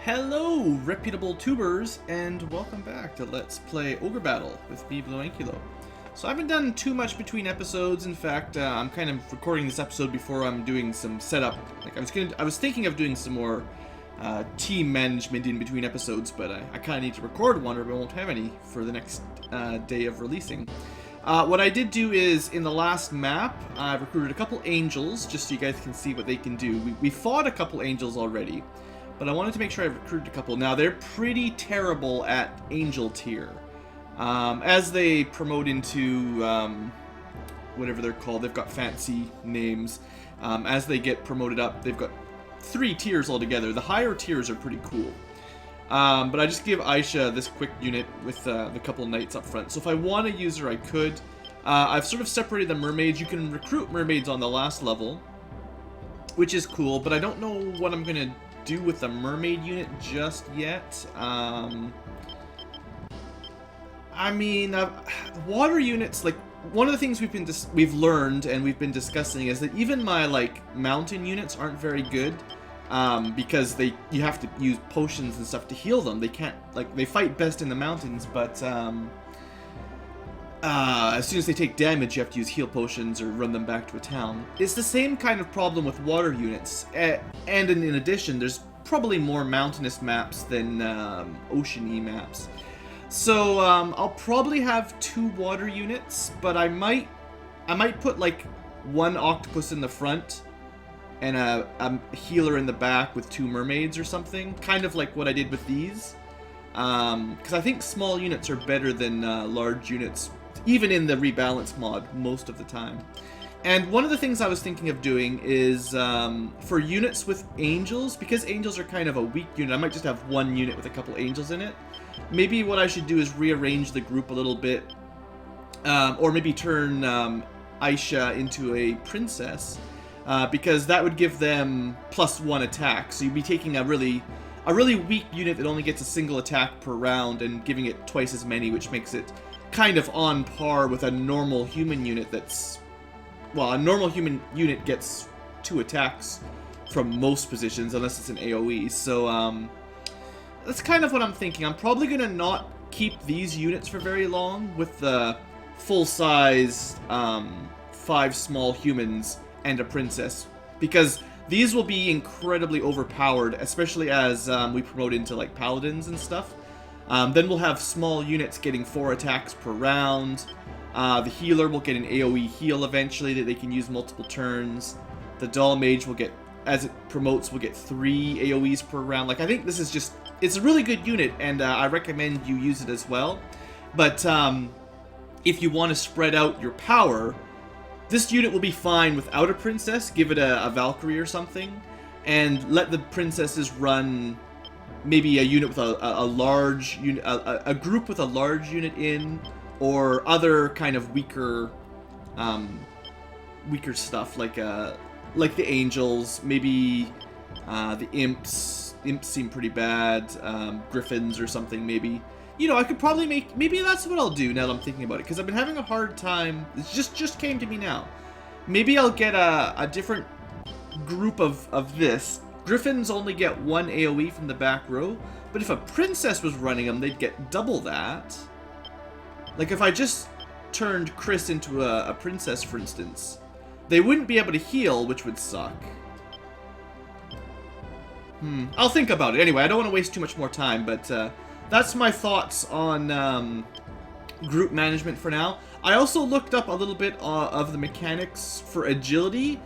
Hello, reputable tubers, and welcome back to Let's Play Ogre Battle with me, BlueAnkylo. So I haven't done too much between episodes. In fact, I'm kind of recording this episode before I'm doing some setup. Like I was thinking of doing some more team management in between episodes, but I kind of need to record one, or I won't have any for the next day of releasing. What I did do is, in the last map, I recruited a couple angels, just so you guys can see what they can do. We fought a couple angels already, but I wanted to make sure I recruited a couple. Now, they're pretty terrible at angel tier. As they promote into whatever they're called, they've got fancy names. As they get promoted up, they've got 3 tiers altogether. The higher tiers are pretty cool. But I just give Aisha this quick unit with the couple knights up front. So if I want to use her, I could. I've sort of separated the mermaids. You can recruit mermaids on the last level, which is cool, but I don't know what I'm going to do with the mermaid unit just yet. I mean, water units, like, one of the things we've learned and we've been discussing is that even my, like, mountain units aren't very good. Because you have to use potions and stuff to heal them. They can't, like, they fight best in the mountains, but as soon as they take damage, you have to use heal potions or run them back to a town. It's the same kind of problem with water units, and in addition, there's probably more mountainous maps than ocean-y maps. So I'll probably have 2 water units, but I might put like 1 octopus in the front and a healer in the back with 2 mermaids or something, kind of like what I did with these. Because I think small units are better than large units, even in the rebalance mod, most of the time. And one of the things I was thinking of doing is, for units with angels, because angels are kind of a weak unit, I might just have 1 unit with a couple angels in it. Maybe what I should do is rearrange the group a little bit, or maybe turn Aisha into a princess. Because that would give them +1 attack, so you'd be taking a really weak unit that only gets a single attack per round and giving it twice as many, which makes it kind of on par with a normal human unit that's... Well, a normal human unit gets 2 attacks from most positions, unless it's an AoE, so that's kind of what I'm thinking. I'm probably going to not keep these units for very long with the full-size 5 small humans and a princess, because these will be incredibly overpowered, especially as we promote into like paladins and stuff. Then we'll have small units getting 4 attacks per round. The healer will get an AoE heal eventually that they can use multiple turns. The doll mage will get, as it promotes, will get 3 AoEs per round. Like, I think this is just, it's a really good unit, and I recommend you use it as well. But if you want to spread out your power, this unit will be fine without a princess. Give it a Valkyrie or something, and let the princesses run maybe a unit with a large unit, a group with a large unit in, or other kind of weaker stuff like the angels, maybe the imps. Imps seem pretty bad. Griffins or something maybe. You know, I could probably make... Maybe that's what I'll do now that I'm thinking about it, because I've been having a hard time... It just came to me now. Maybe I'll get a different group of this. Griffins only get 1 AoE from the back row, but if a princess was running them, they'd get double that. Like, if I just turned Chris into a princess, for instance, they wouldn't be able to heal, which would suck. I'll think about it. Anyway, I don't want to waste too much more time, but... that's my thoughts on group management for now. I also looked up a little bit of the mechanics for agility.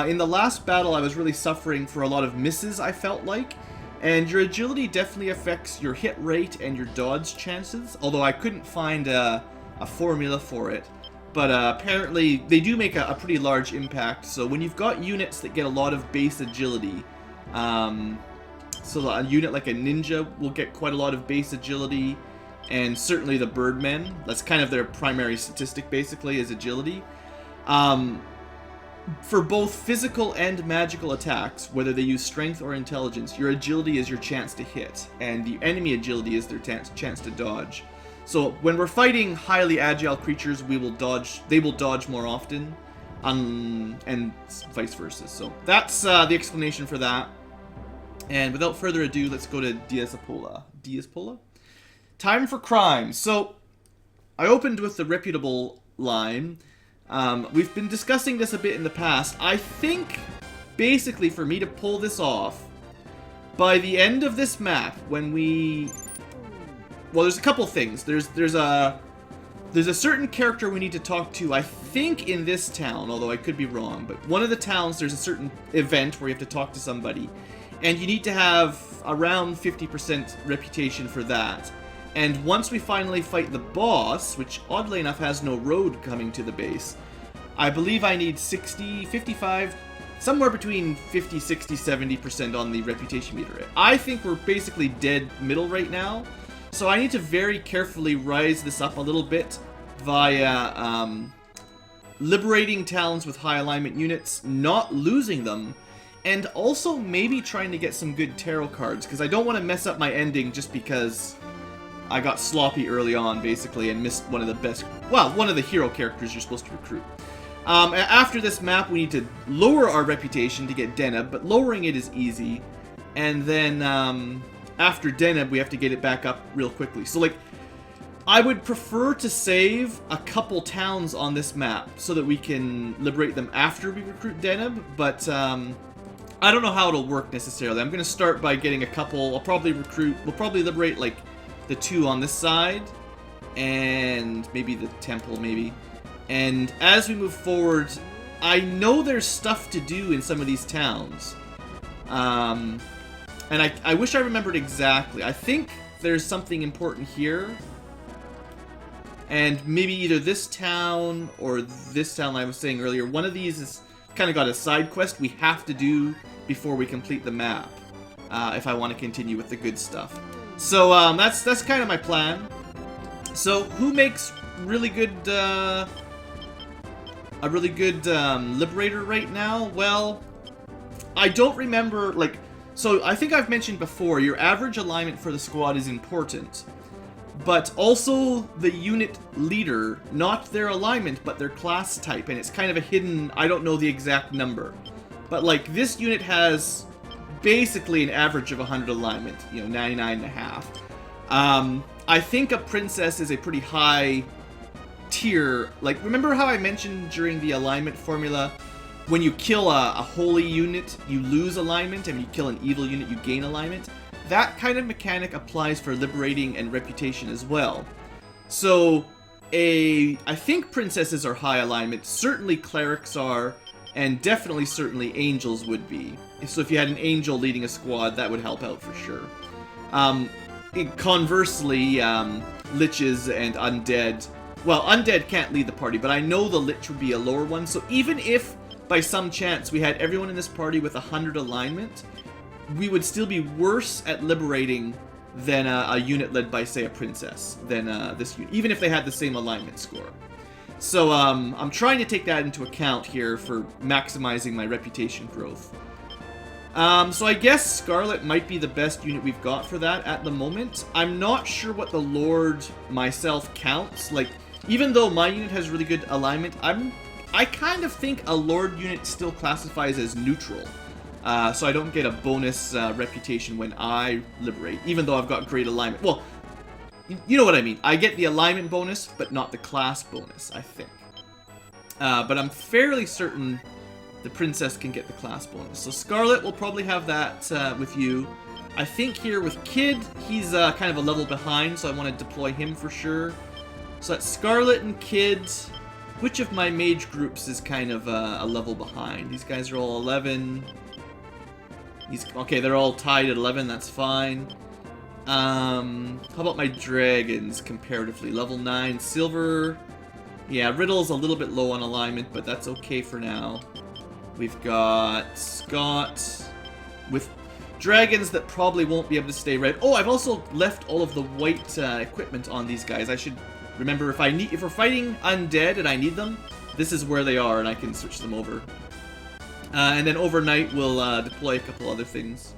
In the last battle, I was really suffering for a lot of misses, I felt like. And your agility definitely affects your hit rate and your dodge chances, although I couldn't find a formula for it. But apparently, they do make a pretty large impact. So when you've got units that get a lot of base agility... So a unit like a ninja will get quite a lot of base agility, and certainly the birdmen. That's kind of their primary statistic, basically, is agility. For both physical and magical attacks, whether they use strength or intelligence, your agility is your chance to hit, and the enemy agility is their chance to dodge. So when we're fighting highly agile creatures, they will dodge more often, and vice versa. So that's the explanation for that. And without further ado, let's go to Diaspola. Diaspola? Time for crime. So, I opened with the reputable line. We've been discussing this a bit in the past. I think, basically, for me to pull this off, by the end of this map, when we... Well, there's a couple things. There's a certain character we need to talk to, I think, in this town, although I could be wrong. But one of the towns, there's a certain event where you have to talk to somebody. And you need to have around 50% reputation for that. And once we finally fight the boss, which oddly enough has no road coming to the base, I believe I need 60, 55, somewhere between 50, 60, 70% on the reputation meter. I think we're basically dead middle right now. So I need to very carefully rise this up a little bit via liberating towns with high alignment units, not losing them, and also maybe trying to get some good tarot cards, because I don't want to mess up my ending just because I got sloppy early on, basically, and missed one of the best, well, one of the hero characters you're supposed to recruit. After this map, we need to lower our reputation to get Deneb, but lowering it is easy, and then after Deneb, we have to get it back up real quickly. So, like, I would prefer to save a couple towns on this map so that we can liberate them after we recruit Deneb, but I don't know how it'll work necessarily. I'm going to start by getting a couple. We'll probably liberate, like, the 2 on this side, and maybe the temple, maybe. And as we move forward, I know there's stuff to do in some of these towns. And I wish I remembered exactly. I think there's something important here. And maybe either this town or this town I was saying earlier. One of these is kind of got a side quest we have to do before we complete the map. If I want to continue with the good stuff. So that's kind of my plan. So who makes really good a really good liberator right now? Well, I don't remember, like, so I think I've mentioned before, your average alignment for the squad is important. But also the unit leader, not their alignment, but their class type. And it's kind of a hidden, I don't know the exact number. But, like, this unit has basically an average of 100 alignment, you know, 99.5. I think a princess is a pretty high tier. Like, remember how I mentioned during the alignment formula, when you kill a holy unit, you lose alignment, and when you kill an evil unit, you gain alignment? That kind of mechanic applies for liberating and reputation as well. So, I think princesses are high alignment, certainly clerics are, and definitely, certainly, angels would be. So if you had an angel leading a squad, that would help out for sure. Conversely, liches and undead, well, undead can't lead the party, but I know the lich would be a lower one, so even if, by some chance, we had everyone in this party with 100 alignment, we would still be worse at liberating than a unit led by, say, a princess, than this unit, even if they had the same alignment score. So, I'm trying to take that into account here for maximizing my reputation growth. So I guess Scarlet might be the best unit we've got for that at the moment. I'm not sure what the Lord myself counts. Like, even though my unit has really good alignment, I kind of think a Lord unit still classifies as neutral. So I don't get a bonus reputation when I liberate, even though I've got great alignment. Well, you know what I mean. I get the alignment bonus, but not the class bonus, I think. But I'm fairly certain the princess can get the class bonus. So Scarlet will probably have that with you. I think here with Kid, he's kind of a level behind, so I want to deploy him for sure. So that's Scarlet and Kid. Which of my mage groups is kind of a level behind? These guys are all 11. Okay, they're all tied at 11, that's fine. How about my dragons comparatively? Level 9, Silver. Yeah, Riddle's a little bit low on alignment, but that's okay for now. We've got Scott with dragons that probably won't be able to stay red. Oh, I've also left all of the white equipment on these guys. I should remember if we're fighting undead and I need them, this is where they are and I can switch them over. And then overnight we'll deploy a couple other things.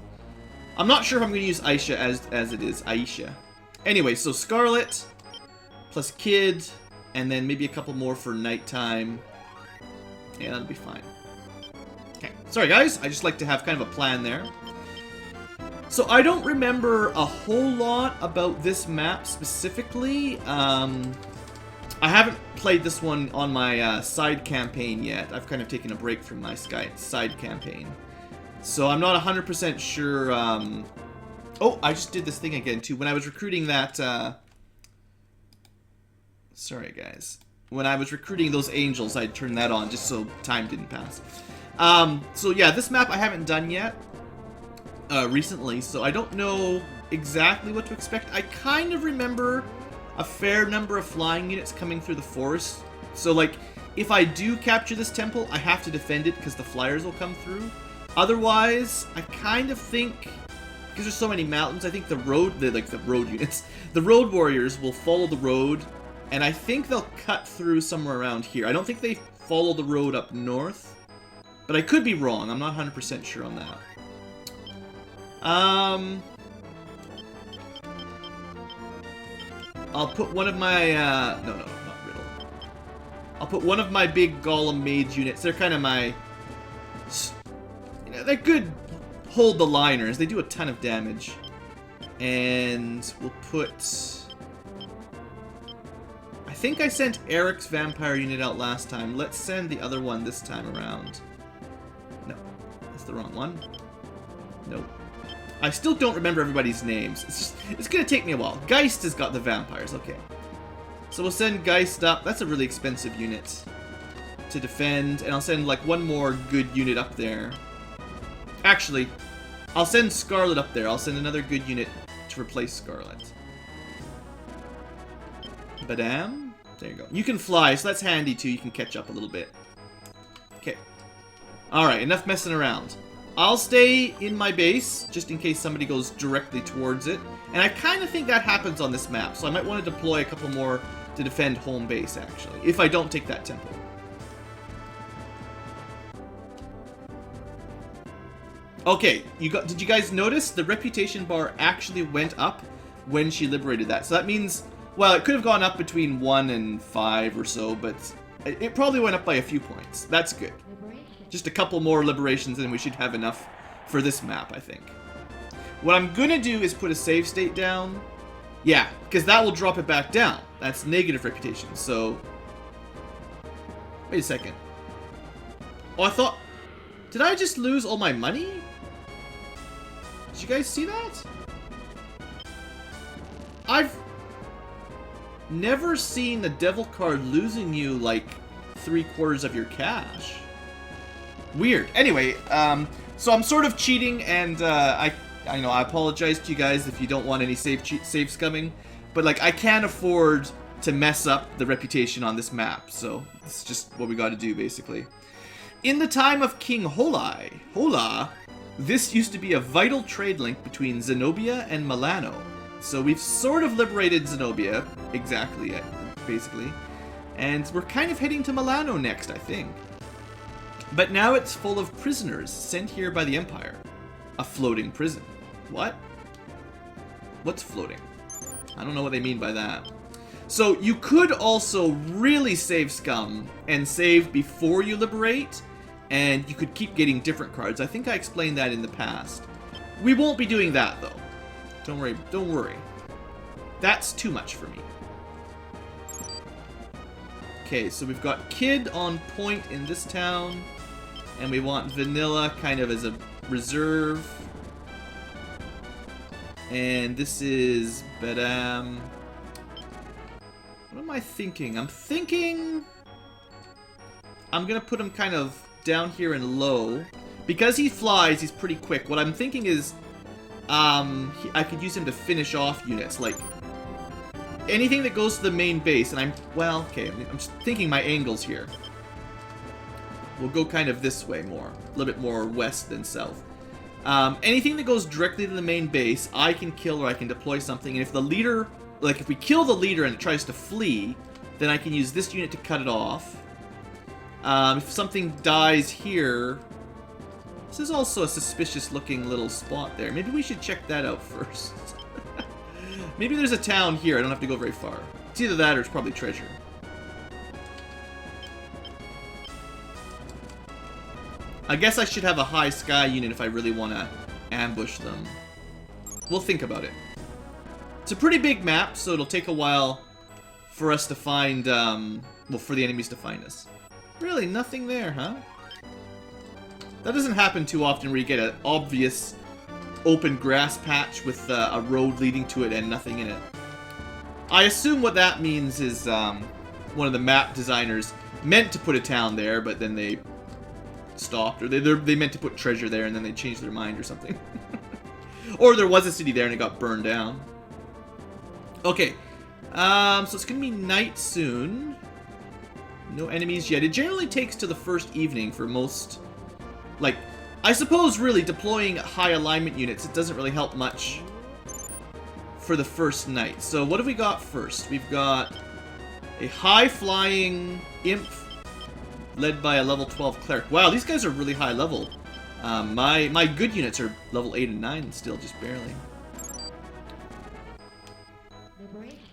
I'm not sure if I'm going to use Aisha as it is. Aisha. Anyway, so Scarlet plus Kid, and then maybe a couple more for nighttime. Yeah, that'll be fine. Okay, sorry guys, I just like to have kind of a plan there. So I don't remember a whole lot about this map specifically. I haven't played this one on my side campaign yet. I've kind of taken a break from my side campaign. So I'm not 100% sure. Oh, I just did this thing again too. When I was recruiting that... Sorry guys. When I was recruiting those angels, I'd turn that on just so time didn't pass. So yeah, this map I haven't done yet. Recently, so I don't know exactly what to expect. I kind of remember a fair number of flying units coming through the forest. So, like, if I do capture this temple, I have to defend it because the flyers will come through. Otherwise, I kind of think, because there's so many mountains, I think the road units, the road warriors will follow the road, and I think they'll cut through somewhere around here. I don't think they follow the road up north, but I could be wrong. I'm not 100% sure on that. I'll put one of my, no, not riddle. I'll put one of my big golem mage units. They're kind of my, you know, they're good hold the liners. They do a ton of damage. And we'll put, I think I sent Eric's vampire unit out last time. Let's send the other one this time around. No, that's the wrong one. Nope. I still don't remember everybody's names. It's gonna take me a while. Geist has got the vampires, okay. So we'll send Geist up. That's a really expensive unit to defend, and I'll send like one more good unit up there. Actually, I'll send Scarlet up there. I'll send another good unit to replace Scarlet. Badam. There you go. You can fly, so that's handy too. You can catch up a little bit. Okay. Alright, enough messing around. I'll stay in my base, just in case somebody goes directly towards it. And I kind of think that happens on this map, so I might want to deploy a couple more to defend home base, actually, if I don't take that temple. Okay, did you guys notice the reputation bar actually went up when she liberated that? So that means, well, it could have gone up between 1 and 5 or so, but it probably went up by a few points. That's good. Just a couple more liberations and we should have enough for this map, I think. What I'm gonna do is put a save state down. Yeah, because that will drop it back down. That's negative reputation, so... Wait a second. Oh, I thought... Did I just lose all my money? Did you guys see that? I've never seen the devil card losing you, like, 3/4 of your cash. Weird. Anyway, so I'm sort of cheating, and I know I apologize to you guys if you don't want any saves coming, but like I can't afford to mess up the reputation on this map, so it's just what we got to do basically. In the time of King Hola, this used to be a vital trade link between Zenobia and Milano. So we've sort of liberated Zenobia, exactly, basically, and we're kind of heading to Milano next, I think. But now it's full of prisoners sent here by the Empire. A floating prison. What? What's floating? I don't know what they mean by that. So you could also really save scum and save before you liberate, and you could keep getting different cards. I think I explained that in the past. We won't be doing that though. Don't worry. That's too much for me. Okay, so we've got Kid on point in this town. And we want Vanilla kind of as a reserve. And this is Badam. What am I thinking? I'm thinking I'm gonna put him kind of down here and low. Because he flies, he's pretty quick. What I'm thinking is I could use him to finish off units. Like anything that goes to the main base. And I'm just thinking my angles here. We'll go kind of this way more. A little bit more west than south. Anything that goes directly to the main base, I can kill or I can deploy something. And if the leader, like if we kill the leader and it tries to flee, then I can use this unit to cut it off. If something dies here... This is also a suspicious looking little spot there. Maybe we should check that out first. Maybe there's a town here. I don't have to go very far. It's either that or it's probably treasure. I guess I should have a high sky unit if I really want to ambush them. We'll think about it. It's a pretty big map, so it'll take a while for us to find, well, for the enemies to find us. Really, nothing there, huh? That doesn't happen too often where you get an obvious open grass patch with a road leading to it and nothing in it. I assume what that means is one of the map designers meant to put a town there, but then they stopped, or they meant to put treasure there and then they changed their mind or something. Or there was a city there and it got burned down. Okay, so it's gonna be night soon. No enemies yet. It generally takes to the first evening for most, like, I suppose really deploying high alignment units, it doesn't really help much for the first night. So what have we got first? We've got a high-flying imp led by a level 12 cleric. Wow, these guys are really high level. My good units are level 8 and 9 still, just barely.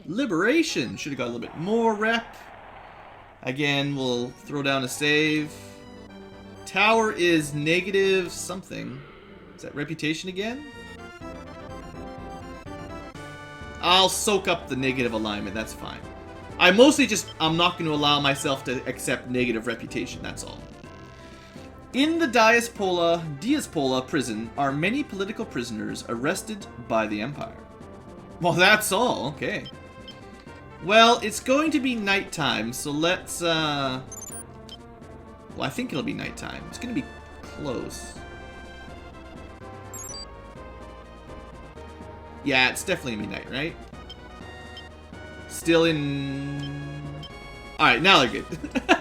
Liberation! Should have got a little bit more rep. Again, we'll throw down a save. Tower is negative something. Is that reputation again? I'll soak up the negative alignment, that's fine. I'm not going to allow myself to accept negative reputation, that's all. In the Diaspola prison are many political prisoners arrested by the Empire. Well, that's all, okay. Well, it's going to be nighttime, so let's, well, I think it'll be nighttime. It's going to be close. Yeah, it's definitely going to be night, right? Still in... Alright, now they're good.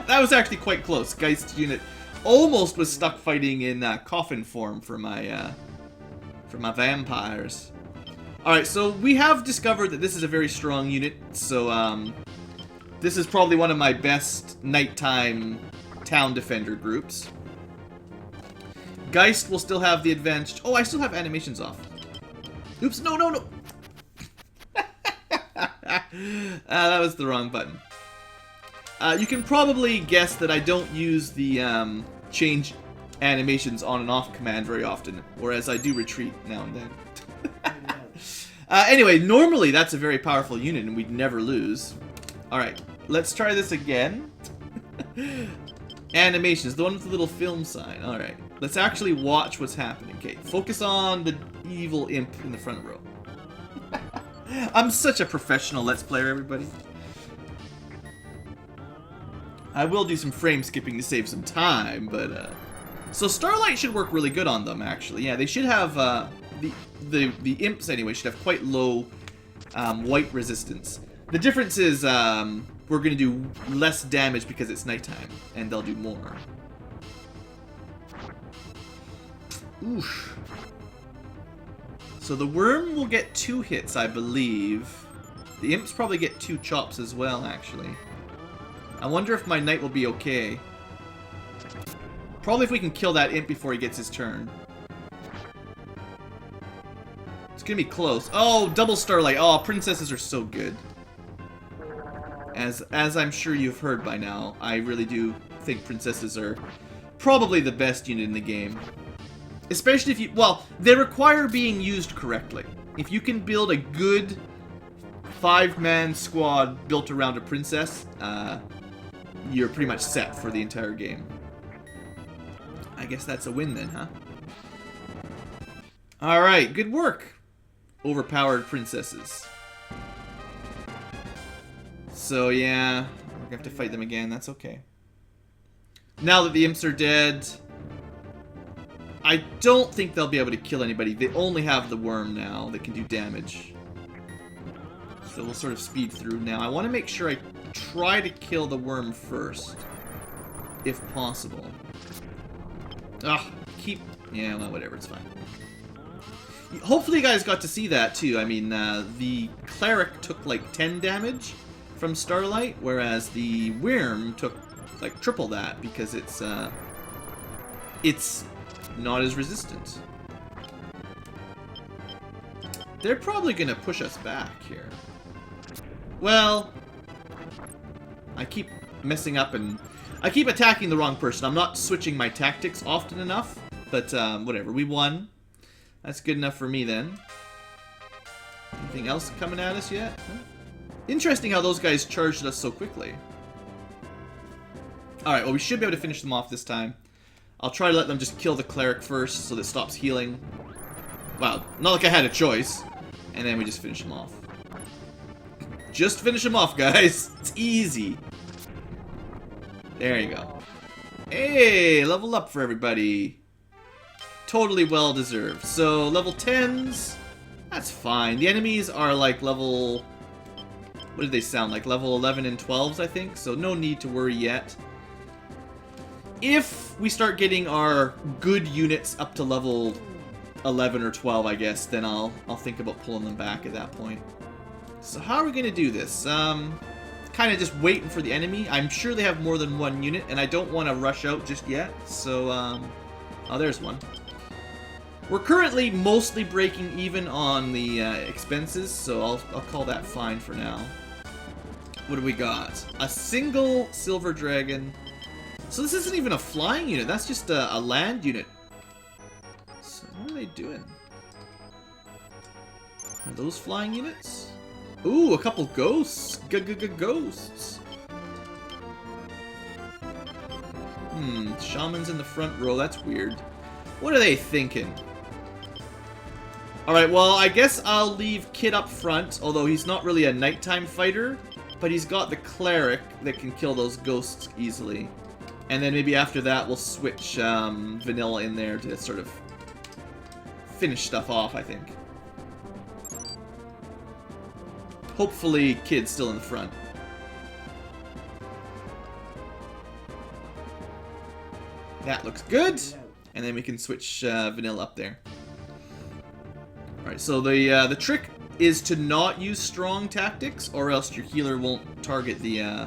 That was actually quite close. Geist unit almost was stuck fighting in coffin form for my vampires. Alright, so we have discovered that this is a very strong unit, so this is probably one of my best nighttime town defender groups. Geist will still have the advantage. Oh, I still have animations off. Oops, no, no, no! That was the wrong button. You can probably guess that I don't use the change animations on and off command very often, whereas I do retreat now and then. Anyway, normally that's a very powerful unit and we'd never lose. Alright, let's try this again. Animations, the one with the little film sign. Alright, let's actually watch what's happening. Okay, focus on the evil imp in the front row. I'm such a professional Let's Player, everybody. I will do some frame skipping to save some time, but so Starlight should work really good on them, actually. Yeah, they should have the imps anyway should have quite low white resistance. The difference is we're gonna do less damage because it's nighttime, and they'll do more. Oof. So the worm will get 2 hits, I believe. The imps probably get 2 chops as well, actually. I wonder if my knight will be okay. Probably if we can kill that imp before he gets his turn. It's gonna be close. Oh, double Starlight. Oh, princesses are so good. As I'm sure you've heard by now, I really do think princesses are probably the best unit in the game. Especially if you... Well, they require being used correctly. If you can build a good 5-man squad built around a princess, you're pretty much set for the entire game. I guess that's a win then, huh? Alright, good work, overpowered princesses. So yeah, we're gonna have to fight them again, that's okay. Now that the imps are dead... I don't think they'll be able to kill anybody. They only have the worm now that can do damage. So we'll sort of speed through now. I want to make sure I try to kill the worm first, if possible. Ah, yeah, well, whatever, it's fine. Hopefully you guys got to see that too. I mean, the cleric took like 10 damage from Starlight, whereas the worm took like triple that because it's not as resistant. They're probably gonna push us back here. Well, I keep messing up and I keep attacking the wrong person. I'm not switching my tactics often enough, but whatever. We won. That's good enough for me then. Anything else coming at us yet? Huh? Interesting how those guys charged us so quickly. Alright, well we should be able to finish them off this time. I'll try to let them just kill the cleric first so that it stops healing. Wow, not like I had a choice. And then we just finish them off. Just finish them off, guys. It's easy. There you go. Hey, level up for everybody. Totally well deserved. So, level 10s, that's fine. The enemies are like level... What did they sound like? Level 11 and 12s, I think. So, no need to worry yet. If we start getting our good units up to level 11 or 12, I guess, then I'll think about pulling them back at that point. So how are we going to do this? Kind of just waiting for the enemy. I'm sure they have more than one unit, and I don't want to rush out just yet. So, oh, there's one. We're currently mostly breaking even on the expenses, so I'll call that fine for now. What do we got? A single silver dragon. So this isn't even a flying unit, that's just a land unit. So what are they doing? Are those flying units? Ooh, a couple ghosts. Ghosts. Shaman's in the front row, that's weird. What are they thinking? Alright, well, I guess I'll leave Kid up front, although he's not really a nighttime fighter, but he's got the cleric that can kill those ghosts easily. And then maybe after that we'll switch Vanilla in there to sort of finish stuff off, I think. Hopefully Kid's still in the front. That looks good. And then we can switch Vanilla up there. Alright, so the trick is to not use strong tactics, or else your healer won't target the...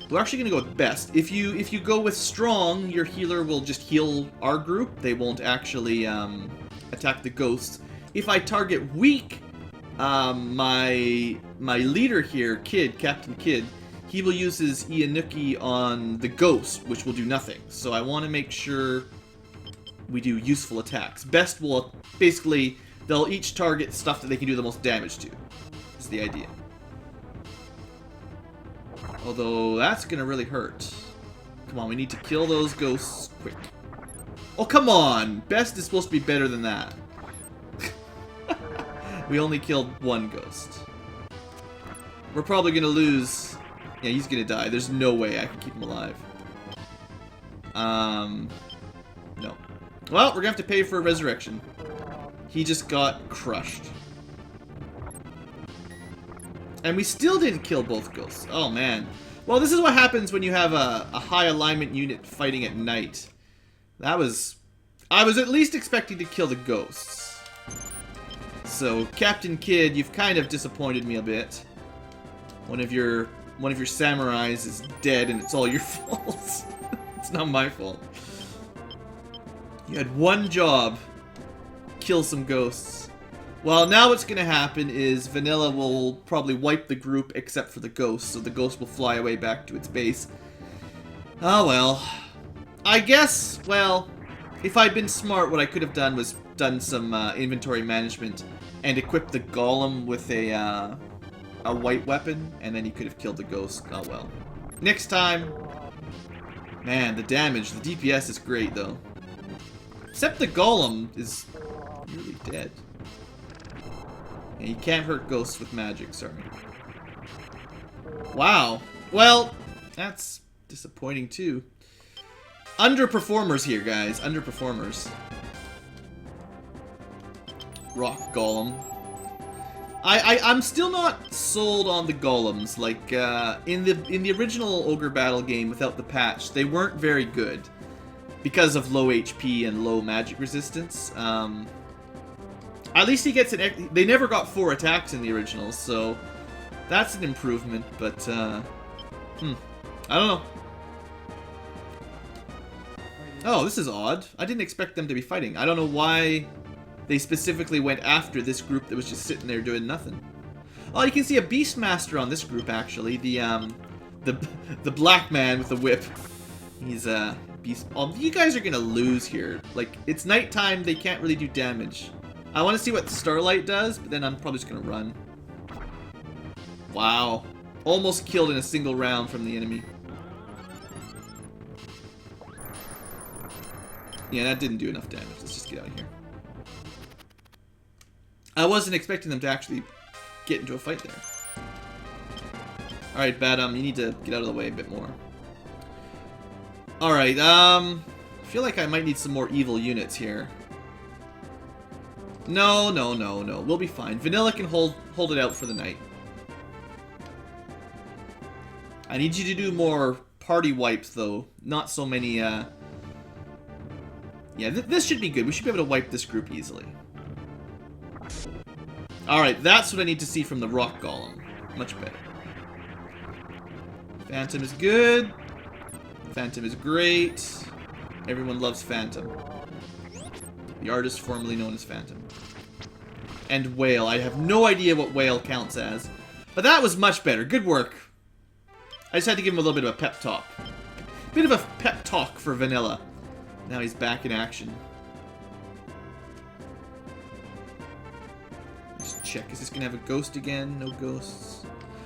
We're actually going to go with best. If you go with strong, your healer will just heal our group. They won't actually attack the ghosts. If I target weak, my leader here, Captain Kid, he will use his Ianuki on the ghost, which will do nothing. So I want to make sure we do useful attacks. Best will basically, they'll each target stuff that they can do the most damage to. Is the idea. Although that's gonna really hurt. Come on, we need to kill those ghosts quick. Oh, come on! Best is supposed to be better than that. We only killed one ghost. We're probably gonna lose... Yeah, he's gonna die. There's no way I can keep him alive. No. Well, we're gonna have to pay for a resurrection. He just got crushed. And we still didn't kill both ghosts. Oh, man. Well, this is what happens when you have a high alignment unit fighting at night. I was at least expecting to kill the ghosts. So, Captain Kid, you've kind of disappointed me a bit. One of your samurais is dead and it's all your fault. It's not my fault. You had one job. Kill some ghosts. Well, now what's going to happen is Vanilla will probably wipe the group except for the ghost, so the ghost will fly away back to its base. Oh well. I guess, well, if I'd been smart, what I could have done was done some inventory management and equipped the golem with a white weapon, and then he could have killed the ghost. Oh well. Next time. Man, the damage, the DPS is great though. Except the golem is really dead. And you can't hurt ghosts with magic, sorry. Wow. Well, that's disappointing too. Underperformers here, guys. Underperformers. Rock golem. I'm still not sold on the golems. Like in the original Ogre battle game without the patch, they weren't very good because of low HP and low magic resistance. At least he gets an... They never got 4 attacks in the originals, so that's an improvement, but, I don't know. Oh, this is odd. I didn't expect them to be fighting. I don't know why they specifically went after this group that was just sitting there doing nothing. Oh, you can see a Beastmaster on this group, actually. The black man with the whip. He's beast. Oh, you guys are gonna lose here. Like, it's nighttime, they can't really do damage. I want to see what Starlight does, but then I'm probably just going to run. Wow. Almost killed in a single round from the enemy. Yeah, that didn't do enough damage. Let's just get out of here. I wasn't expecting them to actually get into a fight there. Alright, Badum, you need to get out of the way a bit more. Alright, I feel like I might need some more evil units here. No. We'll be fine. Vanilla can hold it out for the night. I need you to do more party wipes, though. Not so many, Yeah, this should be good. We should be able to wipe this group easily. Alright, that's what I need to see from the rock golem. Much better. Phantom is good. Phantom is great. Everyone loves Phantom. The artist formerly known as Phantom. And Whale. I have no idea what Whale counts as. But that was much better. Good work. I just had to give him a little bit of a pep talk. Bit of a pep talk for Vanilla. Now he's back in action. Just check. Is this going to have a ghost again? No ghosts.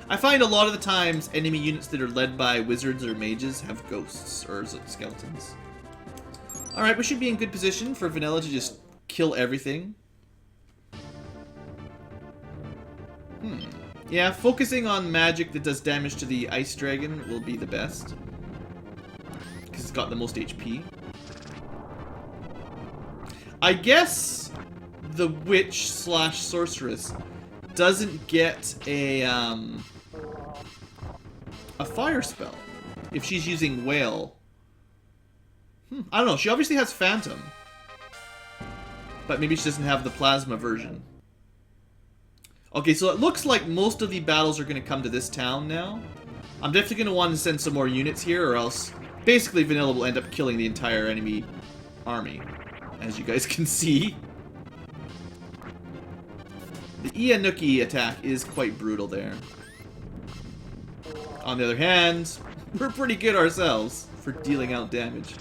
I find a lot of the times enemy units that are led by wizards or mages have ghosts or skeletons. Alright, we should be in good position for Vanilla to just kill everything. Yeah, focusing on magic that does damage to the ice dragon will be the best. Because it's got the most HP. I guess the witch / sorceress doesn't get a fire spell if she's using Whale. I don't know. She obviously has Phantom. But maybe she doesn't have the plasma version. Okay, so it looks like most of the battles are going to come to this town now. I'm definitely going to want to send some more units here, or else basically Vanilla will end up killing the entire enemy army, as you guys can see. The Ianuki attack is quite brutal there. On the other hand, we're pretty good ourselves for dealing out damage.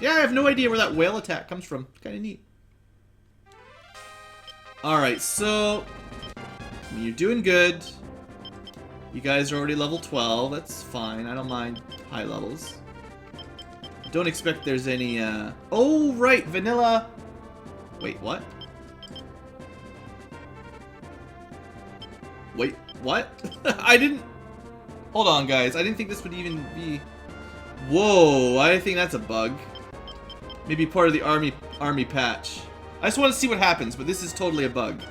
Yeah, I have no idea where that whale attack comes from. Kind of neat. Alright, so you're doing good. You guys are already level 12. That's fine. I don't mind high levels. Don't expect there's any, Oh, right, Vanilla. Wait, what? Wait, what? I didn't... Hold on, guys. I didn't think this would even be... Whoa, I think that's a bug. Maybe part of the army patch. I just want to see what happens, but this is totally a bug.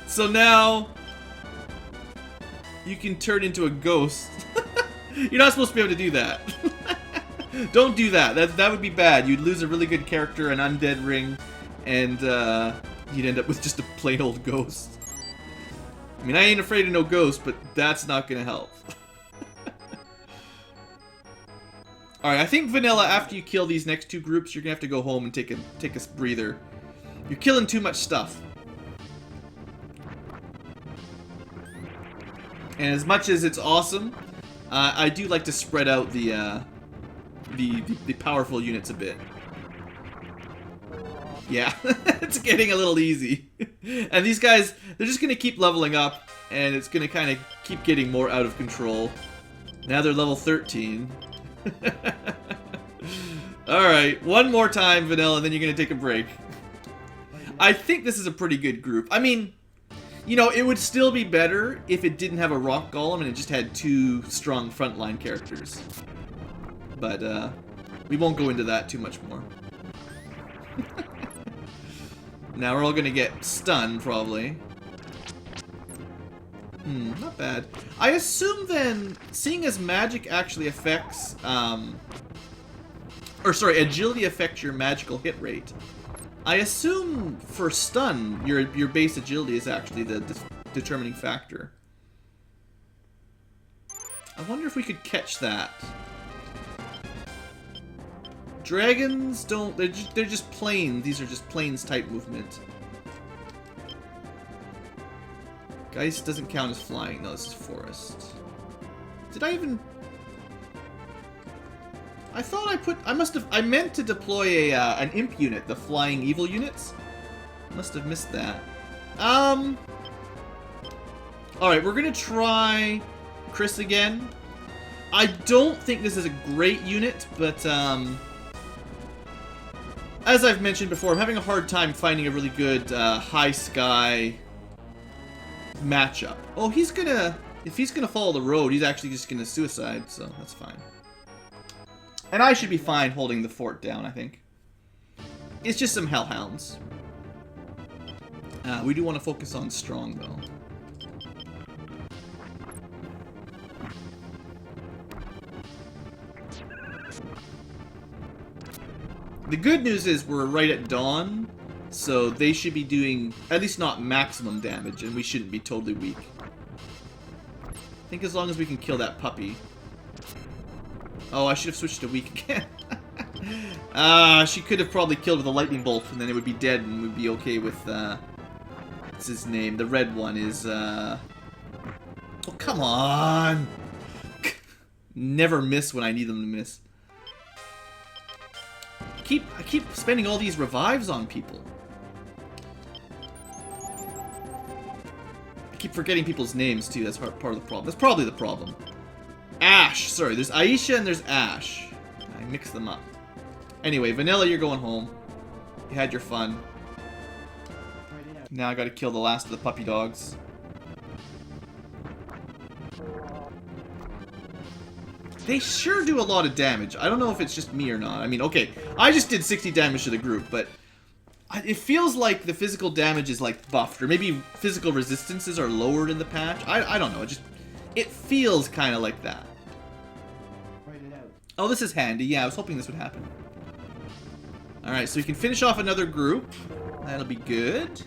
So now... you can turn into a ghost. You're not supposed to be able to do that. Don't do that. That would be bad. You'd lose a really good character, an undead ring, and you'd end up with just a plain old ghost. I mean, I ain't afraid of no ghost, but that's not gonna help. Alright, I think Vanilla, after you kill these next two groups, you're gonna have to go home and take a breather. You're killing too much stuff. And as much as it's awesome, I do like to spread out the powerful units a bit. Yeah, it's getting a little easy. And these guys, they're just gonna keep leveling up, and it's gonna kind of keep getting more out of control. Now they're level 13. Alright, one more time, Vanilla, and then you're gonna take a break. I think this is a pretty good group. I mean, you know, it would still be better if it didn't have a rock golem and it just had two strong frontline characters. But, we won't go into that too much more. Now we're all gonna get stunned, probably. Not bad. I assume then, seeing as magic actually affects, agility affects your magical hit rate. I assume for stun, your base agility is actually the determining factor. I wonder if we could catch that. Dragons don't, they're just planes. These are just planes type movement. Geist doesn't count as flying. No, this is forest. Did I even... I thought I meant to deploy an imp unit, the flying evil units. Must have missed that. Alright, we're gonna try Chris again. I don't think this is a great unit, but, as I've mentioned before, I'm having a hard time finding a really good, high sky matchup. Oh, if he's gonna follow the road, he's actually just gonna suicide, so that's fine. And I should be fine holding the fort down, I think. It's just some hellhounds. We do want to focus on strong, though. The good news is we're right at dawn, so they should be doing at least not maximum damage, and we shouldn't be totally weak. I think as long as we can kill that puppy. Oh, I should have switched to weak again. She could have probably killed with a lightning bolt, and then it would be dead, and we'd be okay with, what's his name? The red one is, oh, come on! Never miss when I need them to miss. I keep spending all these revives on people. I keep forgetting people's names, too. That's part of the problem. That's probably the problem. Ash! Sorry, there's Aisha and there's Ash. I mixed them up. Anyway, Vanilla, you're going home. You had your fun. Now I gotta kill the last of the puppy dogs. They sure do a lot of damage. I don't know if it's just me or not. I mean, okay, I just did 60 damage to the group, but it feels like the physical damage is like buffed, or maybe physical resistances are lowered in the patch. I don't know. It feels kind of like that. Oh, this is handy. Yeah, I was hoping this would happen. Alright, so we can finish off another group. That'll be good.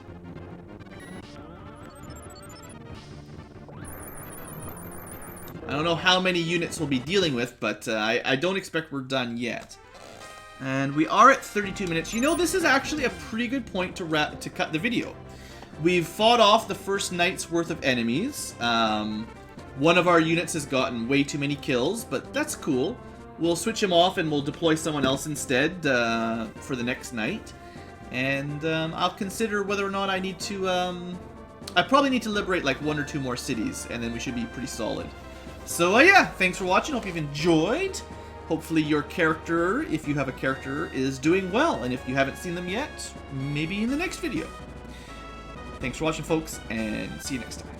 I don't know how many units we'll be dealing with, but I don't expect we're done yet. And we are at 32 minutes. You know, this is actually a pretty good point to cut the video. We've fought off the first night's worth of enemies. One of our units has gotten way too many kills, but that's cool. We'll switch him off and we'll deploy someone else instead for the next night. And I'll consider whether or not I need to... I probably need to liberate like 1 or 2 more cities, and then we should be pretty solid. So yeah, thanks for watching. Hope you've enjoyed. Hopefully your character, if you have a character, is doing well. And if you haven't seen them yet, maybe in the next video. Thanks for watching, folks, and see you next time.